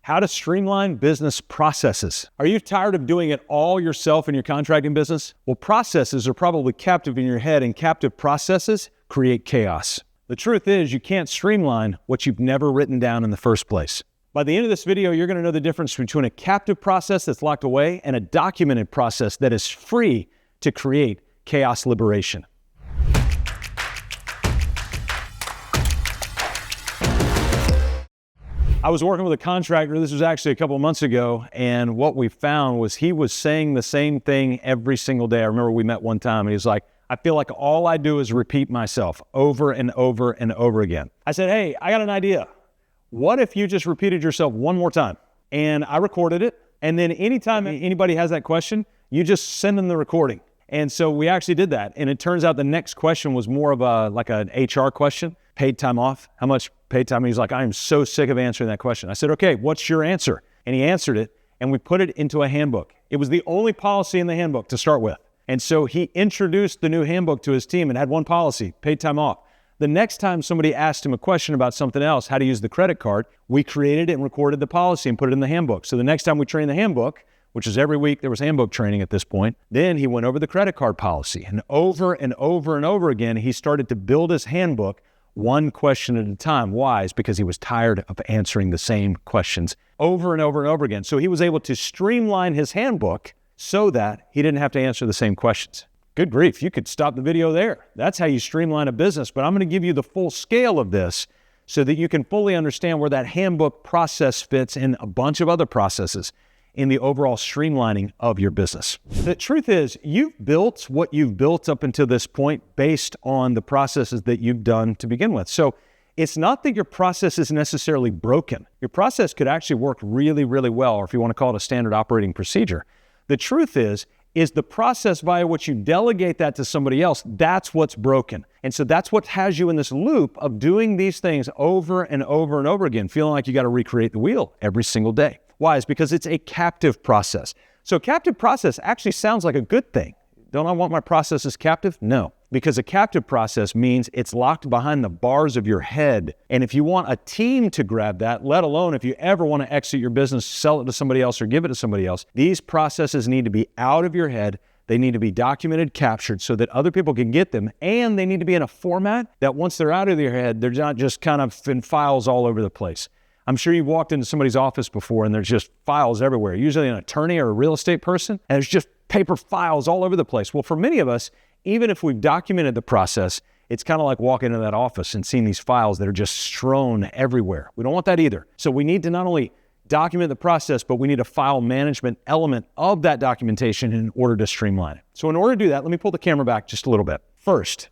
How to streamline business processes. Are you tired of doing it all yourself in your contracting business? Well, processes are probably captive in your head, and captive processes create chaos. The truth is, you can't streamline what you've never written down in the first place. By the end of this video, you're going to know the difference between a captive process that's locked away and a documented process that is free to create chaos liberation. I was working with a contractor, this was actually a couple of months ago, and what we found was he was saying the same thing every single day. I remember we met one time and he was like, I feel like all I do is repeat myself over and over and over again. I said, hey, I got an idea. What if you just repeated yourself one more time? And I recorded it, and then anytime anybody has that question, you just send them the recording. And so we actually did that, and it turns out the next question was more of an HR question. Paid time off, how much paid time? And he's like, I am so sick of answering that question. I said, okay, what's your answer? And he answered it, and we put it into a handbook. It was the only policy in the handbook to start with. And so he introduced the new handbook to his team and had one policy, paid time off. The next time somebody asked him a question about something else, how to use the credit card, we created it and recorded the policy and put it in the handbook. So the next time we trained the handbook, which is every week there was handbook training at this point, then he went over the credit card policy. And over and over and over again, he started to build his handbook one question at a time. Why? It's because he was tired of answering the same questions over and over and over again. So he was able to streamline his handbook so that he didn't have to answer the same questions. Good grief, you could stop the video there. That's how you streamline a business, but I'm going to give you the full scale of this so that you can fully understand where that handbook process fits in a bunch of other processes in the overall streamlining of your business. The truth is, you've built what you've built up until this point based on the processes that you've done to begin with. So it's not that your process is necessarily broken. Your process could actually work really, really well, or if you want to call it a standard operating procedure. The truth is the process via which you delegate that to somebody else, that's what's broken. And so that's what has you in this loop of doing these things over and over and over again, feeling like you got to recreate the wheel every single day. Why? It's because it's a captive process. So captive process actually sounds like a good thing. Don't I want my processes captive? No, because a captive process means it's locked behind the bars of your head. And if you want a team to grab that, let alone if you ever want to exit your business, sell it to somebody else or give it to somebody else, these processes need to be out of your head. They need to be documented, captured so that other people can get them. And they need to be in a format that once they're out of your head, they're not just kind of in files all over the place. I'm sure you've walked into somebody's office before and there's just files everywhere, usually an attorney or a real estate person, and there's just paper files all over the place. Well, for many of us, even if we've documented the process, it's kind of like walking into that office and seeing these files that are just strewn everywhere. We don't want that either. So we need to not only document the process, but we need a file management element of that documentation in order to streamline it. So in order to do that, let me pull the camera back just a little bit. First,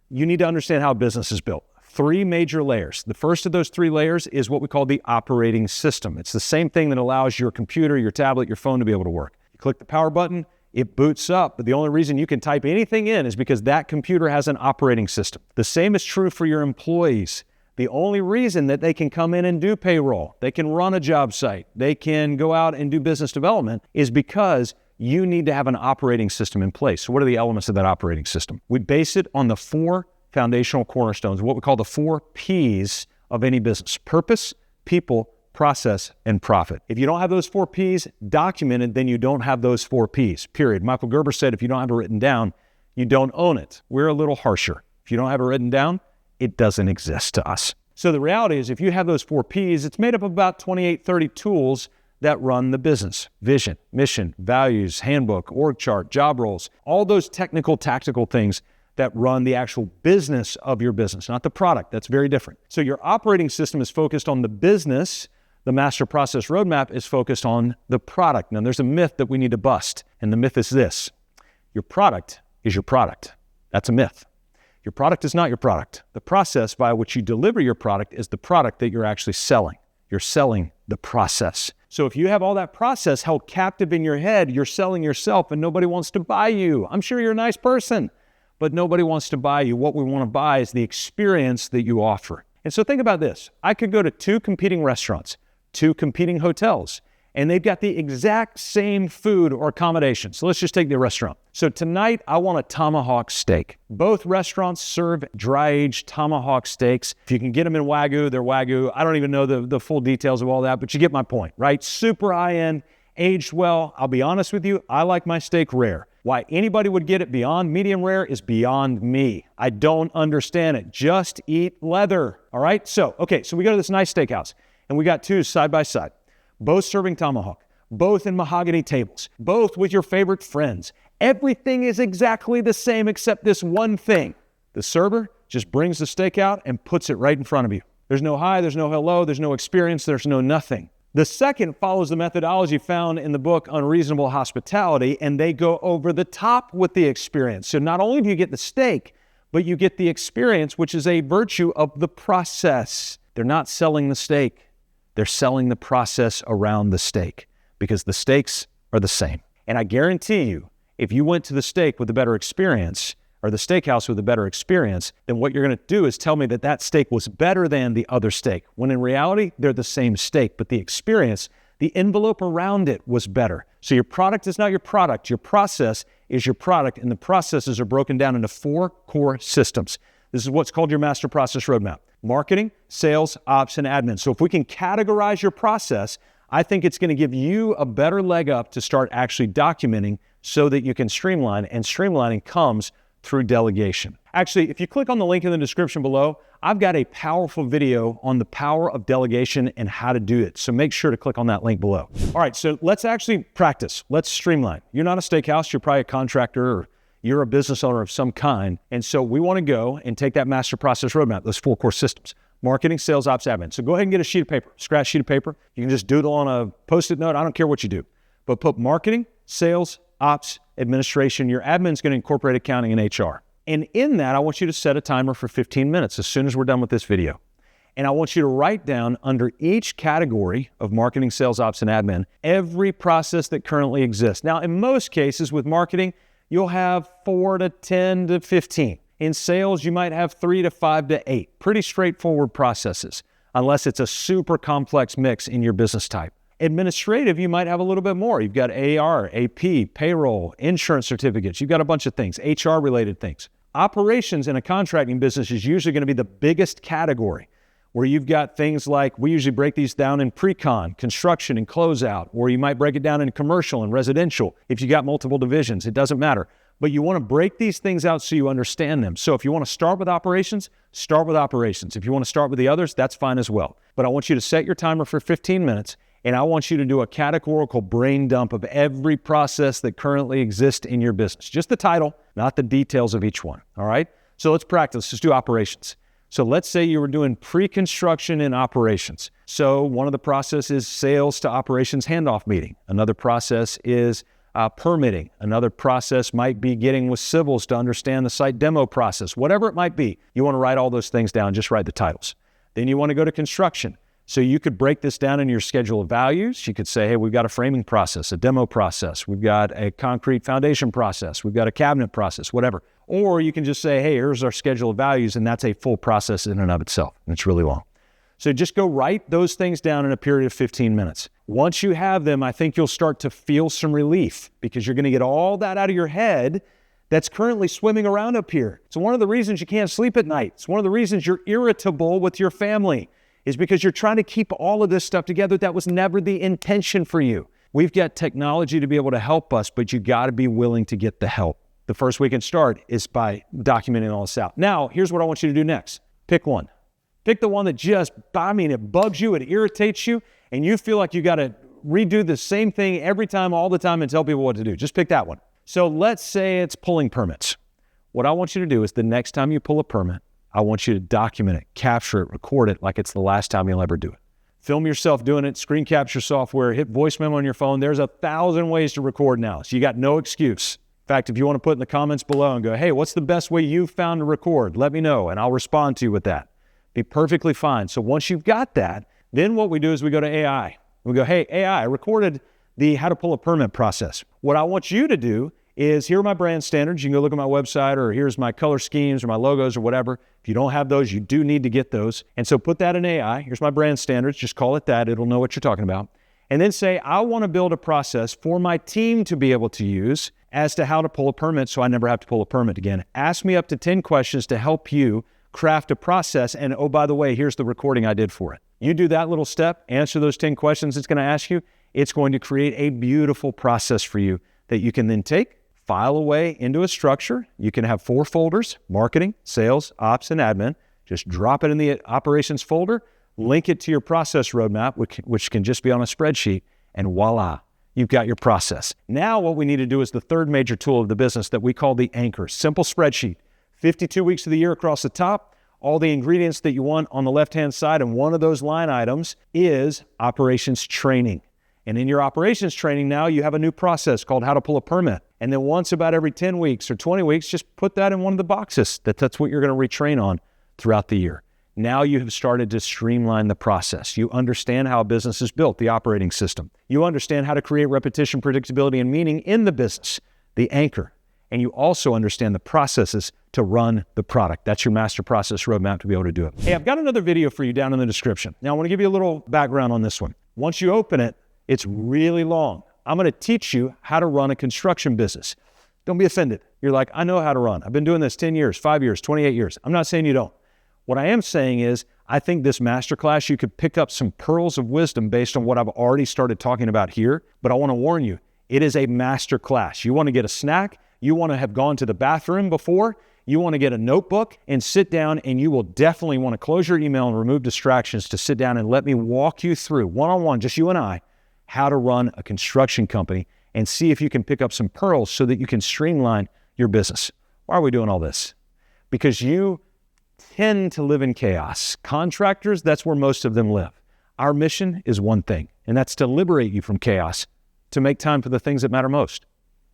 you need to understand how a business is built. Three major layers. The first of those three layers is what we call the operating system. It's the same thing that allows your computer, your tablet, your phone to be able to work. You click the power button, it boots up, but the only reason you can type anything in is because that computer has an operating system. The same is true for your employees. The only reason that they can come in and do payroll, they can run a job site, they can go out and do business development is because you need to have an operating system in place. So what are the elements of that operating system? We base it on the four foundational cornerstones, what we call the 4 P's of any business: purpose, people, process, and profit. If you don't have those 4 P's documented, then you don't have those 4 P's, period. Michael Gerber said, if you don't have it written down, you don't own it. We're a little harsher. If you don't have it written down, it doesn't exist to us. So the reality is, if you have those 4 P's, it's made up of about 28, 30 tools that run the business: vision, mission, values, handbook, org chart, job roles, all those technical, tactical things that run the actual business of your business, not the product. That's very different. So your operating system is focused on the business. The master process roadmap is focused on the product. Now, there's a myth that we need to bust, and the myth is this: your product is your product. That's a myth. Your product is not your product. The process by which you deliver your product is the product that you're actually selling. You're selling the process. So if you have all that process held captive in your head, you're selling yourself and nobody wants to buy you. I'm sure you're a nice person, but nobody wants to buy you. What we want to buy is the experience that you offer. And so think about this. I could go to 2 competing restaurants, 2 competing hotels, and they've got the exact same food or accommodation. So let's just take the restaurant. So tonight, I want a tomahawk steak. Both restaurants serve dry-aged tomahawk steaks. If you can get them in Wagyu, they're Wagyu. I don't even know the full details of all that, but you get my point, right? Super high-end, aged well. I'll be honest with you, I like my steak rare. Why anybody would get it beyond medium rare is beyond me. I don't understand it. Just eat leather, all right? So we go to this nice steakhouse, and we got two side by side, both serving tomahawk, both in mahogany tables, both with your favorite friends. Everything is exactly the same except this one thing. The server just brings the steak out and puts it right in front of you. There's no hi, there's no hello, there's no experience, there's no nothing. The second follows the methodology found in the book Unreasonable Hospitality, and they go over the top with the experience. So not only do you get the steak, but you get the experience, which is a virtue of the process. They're not selling the steak. They're selling the process around the steak because the steaks are the same. And I guarantee you, if you went to the steak with a better experience or the steakhouse with a better experience, then what you're going to do is tell me that that steak was better than the other steak, when in reality, they're the same steak, but the experience, the envelope around it was better. So your product is not your product. Your process is your product, and the processes are broken down into 4 core systems. This is what's called your master process roadmap: marketing, sales, ops, and admin. So if we can categorize your process, I think it's going to give you a better leg up to start actually documenting so that you can streamline, and streamlining comes through delegation. Actually, if you click on the link in the description below, I've got a powerful video on the power of delegation and how to do it. So make sure to click on that link below. All right, so let's actually practice. Let's streamline. You're not a steakhouse, you're probably a contractor, or you're a business owner of some kind. And so we want to go and take that master process roadmap, those 4 core systems: marketing, sales, ops, admin. So go ahead and get a sheet of paper, scratch sheet of paper. You can just doodle on a Post-it note. I don't care what you do, but put marketing, sales, ops, administration. Your admin's going to incorporate accounting and HR. And in that, I want you to set a timer for 15 minutes as soon as we're done with this video. And I want you to write down under each category of marketing, sales, ops, and admin, every process that currently exists. Now, in most cases with marketing, you'll have 4 to 10 to 15. In sales, you might have 3 to 5 to 8. Pretty straightforward processes, unless it's a super complex mix in your business type. Administrative, you might have a little bit more. You've got AR, AP, payroll, insurance certificates. You've got a bunch of things, HR-related things. Operations in a contracting business is usually going to be the biggest category, where you've got things like, we usually break these down in pre-con, construction, and closeout, or you might break it down in commercial and residential. If you got multiple divisions, it doesn't matter. But you want to break these things out so you understand them. So if you want to start with operations, start with operations. If you want to start with the others, that's fine as well. But I want you to set your timer for 15 minutes, and I want you to do a categorical brain dump of every process that currently exists in your business. Just the title, not the details of each one, all right? So let's practice. Let's do operations. So let's say you were doing pre-construction and operations. So one of the processes is sales to operations handoff meeting. Another process is permitting. Another process might be getting with civils to understand the site demo process. Whatever it might be, you want to write all those things down. Just write the titles. Then you want to go to construction. So you could break this down in your schedule of values. You could say, hey, we've got a framing process, a demo process. We've got a concrete foundation process. We've got a cabinet process, whatever. Or you can just say, hey, here's our schedule of values, and that's a full process in and of itself, and it's really long. So just go write those things down in a period of 15 minutes. Once you have them, I think you'll start to feel some relief because you're going to get all that out of your head that's currently swimming around up here. It's one of the reasons you can't sleep at night. It's one of the reasons you're irritable with your family, is because you're trying to keep all of this stuff together. That was never the intention for you. We've got technology to be able to help us, but you got to be willing to get the help. The first we can start is by documenting all this out. Now, here's what I want you to do next. Pick one. Pick the one that it bugs you, it irritates you, and you feel like you got to redo the same thing every time, all the time, and tell people what to do. Just pick that one. So let's say it's pulling permits. What I want you to do is the next time you pull a permit, I want you to document it, capture it, record it like it's the last time you'll ever do it. Film yourself doing it, screen capture software, hit voice memo on your phone. There's 1,000 ways to record now, so you got no excuse. In fact, if you want to put in the comments below and go, hey, what's the best way you've found to record? Let me know, and I'll respond to you with that. Be perfectly fine. So once you've got that, then what we do is we go to AI. We go, hey, AI, I recorded the how to pull a permit process. What I want you to do is, here are my brand standards. You can go look at my website, or here's my color schemes or my logos or whatever. If you don't have those, you do need to get those. And so put that in AI. Here's my brand standards. Just call it that. It'll know what you're talking about. And then say, I want to build a process for my team to be able to use as to how to pull a permit so I never have to pull a permit again. Ask me up to 10 questions to help you craft a process. And oh, by the way, here's the recording I did for it. You do that little step, answer those 10 questions it's going to ask you. It's going to create a beautiful process for you that you can then take, file away into a structure. You can have 4 folders: marketing, sales, ops, and admin. Just drop it in the operations folder, link it to your process roadmap, which can just be on a spreadsheet, and voila, you've got your process. Now what we need to do is the third major tool of the business that we call the anchor. Simple spreadsheet, 52 weeks of the year across the top, all the ingredients that you want on the left-hand side, and one of those line items is operations training. And in your operations training now, you have a new process called how to pull a permit. And then once about every 10 weeks or 20 weeks, just put that in one of the boxes. That's what you're going to retrain on throughout the year. Now you have started to streamline the process. You understand how a business is built, the operating system. You understand how to create repetition, predictability, and meaning in the business, the anchor. And you also understand the processes to run the product. That's your master process roadmap to be able to do it. Hey, I've got another video for you down in the description. Now I want to give you a little background on this one. Once you open it, it's really long. I'm going to teach you how to run a construction business. Don't be offended. You're like, I know how to run. I've been doing this 10 years, 5 years, 28 years. I'm not saying you don't. What I am saying is, I think this masterclass, you could pick up some pearls of wisdom based on what I've already started talking about here. But I want to warn you, it is a masterclass. You want to get a snack. You want to have gone to the bathroom before. You want to get a notebook and sit down, and you will definitely want to close your email and remove distractions to sit down and let me walk you through one-on-one, just you and I, how to run a construction company and see if you can pick up some pearls so that you can streamline your business. Why are we doing all this? Because you tend to live in chaos. Contractors, that's where most of them live. Our mission is one thing, and that's to liberate you from chaos, to make time for the things that matter most.